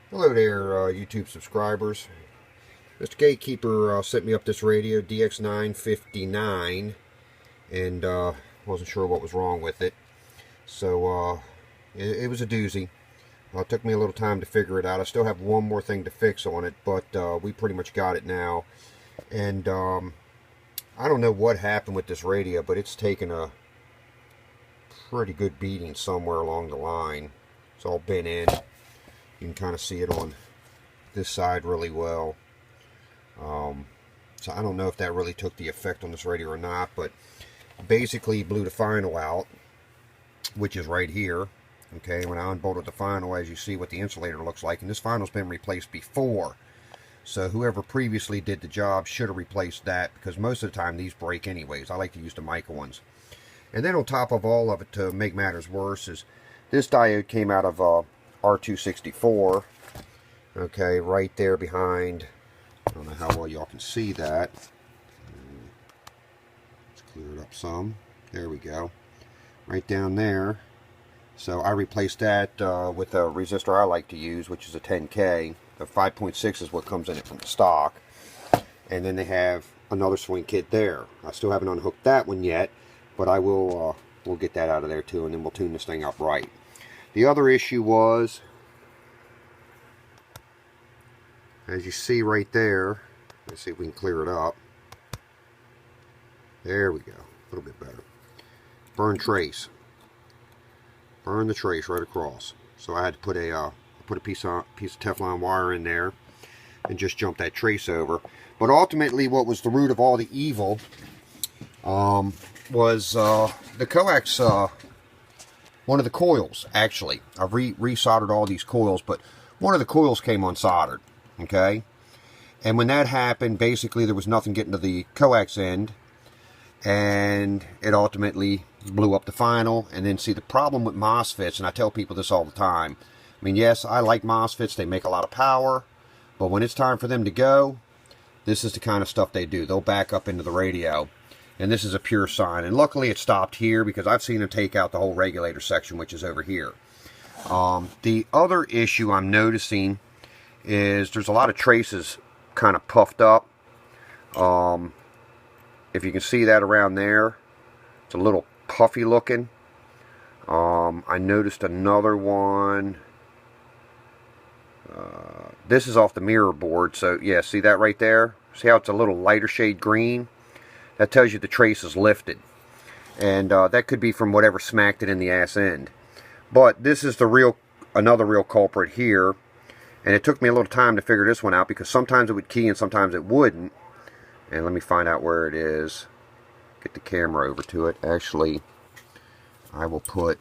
Hello there, YouTube subscribers. Mr. Gatekeeper sent me up this radio, DX959, and wasn't sure what was wrong with it. So it was a doozy. It took me a little time to figure it out. I still have one more thing to fix on it, but we pretty much got it now. And I don't know what happened with this radio, but it's taken a pretty good beating somewhere along the line. It's all bent in. You can kind of see it on this side really well. So I don't know if that really took the effect on this radio or not, but basically blew the final out, which is right here. Okay, when I unbolted the final, as you see what the insulator looks like, and this final's been replaced before. So whoever previously did the job should have replaced that, because most of the time these break anyways. I like to use the mica ones. And then on top of all of it, to make matters worse, is this diode came out of R264. Okay, right there behind. I don't know how well y'all can see that. Let's clear it up some. There we go. Right down there. So I replaced that with a resistor I like to use, which is a 10K. The 5.6 is what comes in it from the stock. And then they have another swing kit there. I still haven't unhooked that one yet, but I will we'll get that out of there too, and then we'll tune this thing up right. The other issue was, as you see right there, let's see if we can clear it up. There we go, a little bit better. Burn trace. Burn the trace right across. So I had to put a piece of Teflon wire in there and just jump that trace over. But ultimately, what was the root of all the evil was the coax. One of the coils, actually. I've resoldered all these coils, but one of the coils came unsoldered. Okay, and when that happened, basically there was nothing getting to the coax end, and it ultimately blew up the final. And then see, the problem with MOSFETs, and I tell people this all the time, I mean, yes, I like MOSFETs, they make a lot of power, but when it's time for them to go, this is the kind of stuff they do. They'll back up into the radio, and this is a pure sign. And luckily it stopped here, because I've seen them take out the whole regulator section, which is over here. The other issue I'm noticing is there's a lot of traces kind of puffed up. If you can see that around there, it's a little puffy looking. I noticed another one. This is off the mirror board, so yeah, see that right there? See how it's a little lighter shade green? That tells you the trace is lifted. And that could be from whatever smacked it in the ass end. But this is another real culprit here. And it took me a little time to figure this one out, because sometimes it would key and sometimes it wouldn't. And let me find out where it is. Get the camera over to it. Actually, I will put,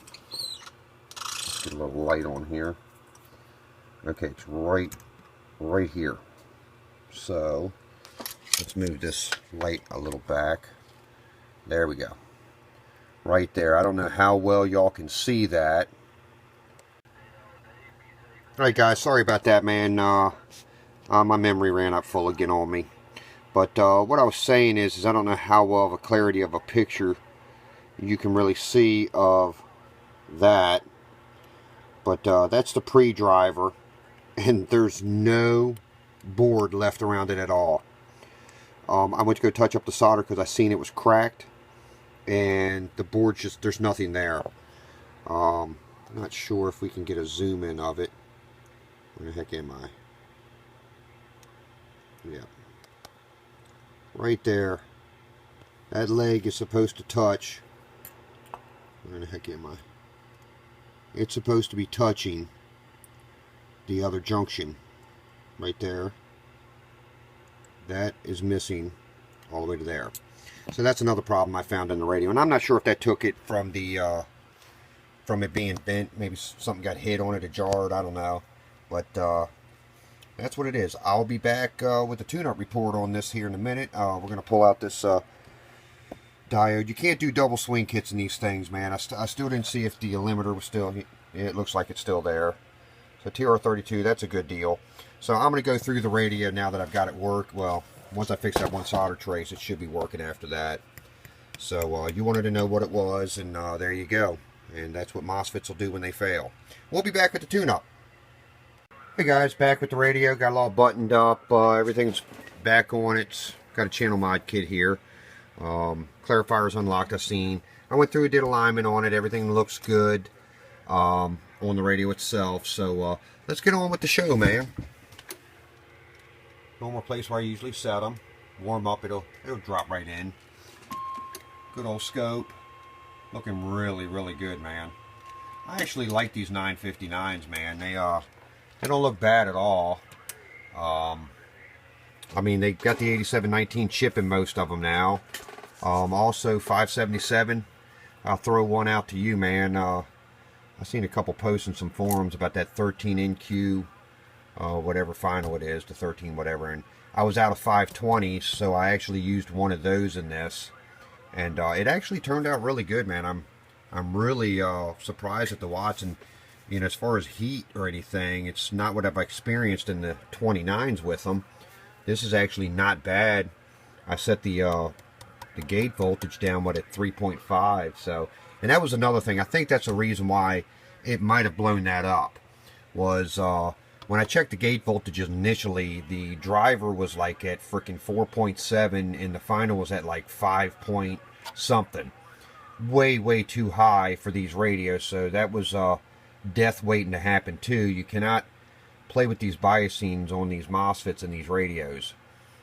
let's get a little light on here. Okay, it's right here. So let's move this light a little back. There we go. Right there. I don't know how well y'all can see that. Alright guys, sorry about that, man. My memory ran up full again on me. But what I was saying is I don't know how well of a clarity of a picture you can really see of that. But that's the pre-driver, and there's no board left around it at all. I went to go touch up the solder because I seen it was cracked, and the board just, there's nothing there. I'm not sure if we can get a zoom in of it. Where the heck am I? Yeah. Right there. That leg is supposed to touch. Where the heck am I? It's supposed to be touching the other junction. Right there. That is missing all the way to there. So that's another problem I found in the radio. And I'm not sure if that took it from the from it being bent. Maybe something got hit on it or jarred. I don't know. But that's what it is. I'll be back with a tune-up report on this here in a minute. We're going to pull out this diode. You can't do double swing kits in these things, man. I still didn't see if the limiter was still... It looks like it's still there. So TR32, that's a good deal. So I'm going to go through the radio now that I've got it worked. Well, once I fix that one solder trace, it should be working after that. So you wanted to know what it was, and there you go. And that's what MOSFETs will do when they fail. We'll be back with the tune-up. Hey guys, back with the radio. Got it all buttoned up. Everything's back on. It's got a channel mod kit here. Clarifier's unlocked. I've seen. I went through, did alignment on it. Everything looks good on the radio itself. So let's get on with the show, man. Normal place where I usually set them. Warm up. It'll drop right in. Good old scope. Looking really, really good, man. I actually like these 959s, man. They don't look bad at all. I mean, they got the 8719 chip in most of them now. Also 577. I'll throw one out to you, man. I've seen a couple posts in some forums about that 13NQ, whatever final it is, the 13 whatever. And I was out of 520s, so I actually used one of those in this, and it actually turned out really good, man. I'm really surprised at the watts, and you know, as far as heat or anything, it's not what I've experienced in the 29s with them. This is actually not bad. I set the gate voltage down, what, at 3.5. So, and that was another thing. I think that's the reason why it might have blown that up. Was when I checked the gate voltages initially, the driver was like at freaking 4.7, and the final was at like 5 point something. Way too high for these radios. So that was death waiting to happen too. You cannot play with these biasings on these MOSFETs and these radios.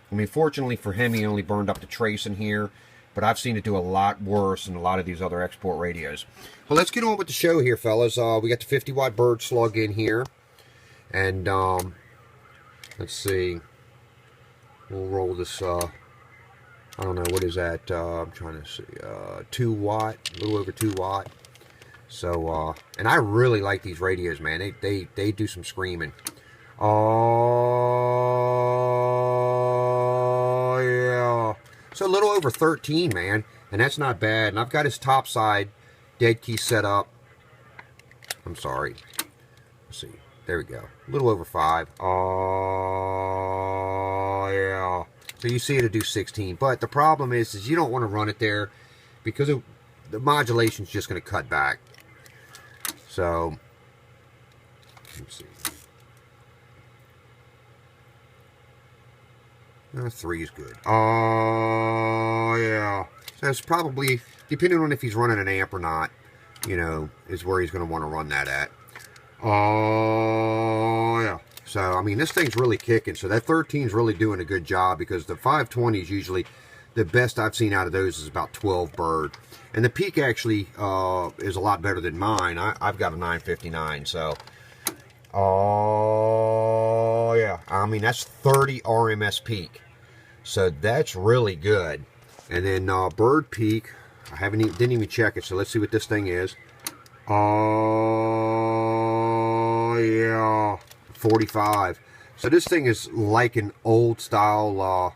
I mean, fortunately for him, he only burned up the trace in here, but I've seen it do a lot worse in a lot of these other export radios. Well, let's get on with the show here, fellas. We got the 50 watt bird slug in here, and let's see, we'll roll this I don't know, what is that, I'm trying to see, 2 watt, a little over 2 watt. So, and I really like these radios, man. They do some screaming. Oh, yeah. So a little over 13, man. And that's not bad. And I've got his top side dead key set up. I'm sorry. Let's see. There we go. A little over 5. Oh, yeah. So you see it'll do 16. But the problem is you don't want to run it there because the modulation's just going to cut back. So, let's see. 3 is good. Oh, yeah. So it's probably, depending on if he's running an amp or not, you know, is where he's going to want to run that at. Oh, yeah. So, I mean, this thing's really kicking. So that 13 is really doing a good job, because the 520 is usually, the best I've seen out of those is about 12 bird. And the peak actually is a lot better than mine. I've got a 959, so. Oh, yeah. I mean, that's 30 RMS peak. So that's really good. And then bird peak, I didn't even check it, so let's see what this thing is. Oh, yeah. 45. So this thing is like an old style,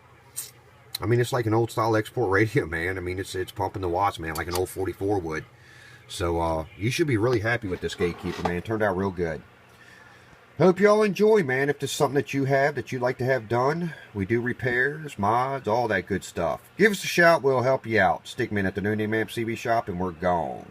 I mean, it's like an old style export radio, man. I mean, it's pumping the watts, man, like an old 44 would. So you should be really happy with this GateKeeper, man. It turned out real good. Hope y'all enjoy, man. If there's something that you have that you'd like to have done, we do repairs, mods, all that good stuff. Give us a shout. We'll help you out. Stickman at the No Name Amp CB shop, and we're gone.